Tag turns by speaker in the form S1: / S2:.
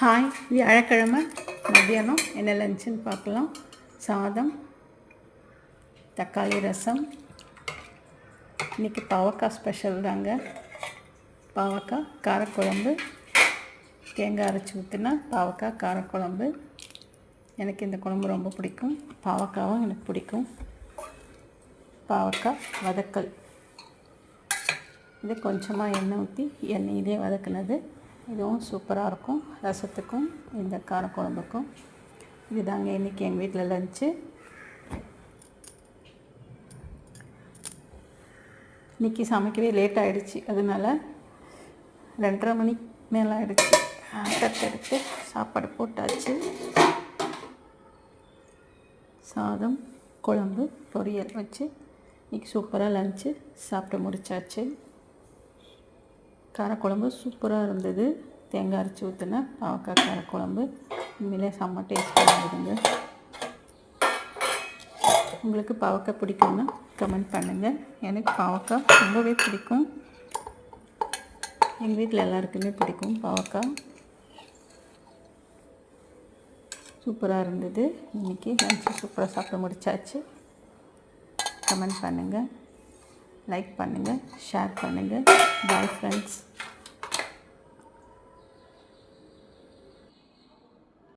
S1: Hi, வியாழக்கிழமை மத்தியானம் என்ன லஞ்சுன்னு பார்க்கலாம். சாதம், தக்காளி ரசம். இன்றைக்கி பாவக்காய் ஸ்பெஷல் தாங்க. பாவக்காய் காரக்குழம்பு, தேங்காய் அரைச்சி ஊற்றினா பாவக்காய் காரக்குழம்பு. எனக்கு இந்த குழம்பு ரொம்ப பிடிக்கும். பாவக்காவும் எனக்கு பிடிக்கும். பாவக்காய் வதக்கல். இது கொஞ்சமாக எண்ணெய் ஊற்றி எண்ணெயிலே வதக்குனது. இதுவும் சூப்பராக இருக்கும் ரசத்துக்கும் இந்த காரக்குழம்புக்கும். இது தாங்க இன்றைக்கி எங்கள் வீட்டில் லஞ்சு. இன்றைக்கி சமைக்கவே லேட் ஆகிடுச்சு, அதனால் 2:30 மணி மேலே ஆகிடுச்சு. எடுத்து சாப்பாடு போட்டாச்சு. சாதம், குழம்பு, பொரியல் வச்சு இன்றைக்கி சூப்பராக லஞ்சு சாப்பிட்டு முடித்தாச்சு. காரக்குழம்பு சூப்பராக இருந்தது. தேங்காய் அரைச்சி ஊற்றின பாவக்காய் காரக்குழம்பு உண்மையிலே செம்ம டேஸ்ட்டாக இருந்ததுங்க. உங்களுக்கு பாவக்காய் பிடிக்கும்னா கமெண்ட் பண்ணுங்கள். எனக்கு பாவக்காய் ரொம்பவே பிடிக்கும். எங்கள் வீட்டில் எல்லாருக்குமே பிடிக்கும் பாவக்காய். சூப்பராக இருந்தது. இன்றைக்கி லஞ்சு சூப்பராக சாப்பிட்டு முடித்தாச்சு. கமெண்ட் பண்ணுங்கள், லைக் பண்ணுங்கள், ஷேர் பண்ணுங்கள். Bye friends.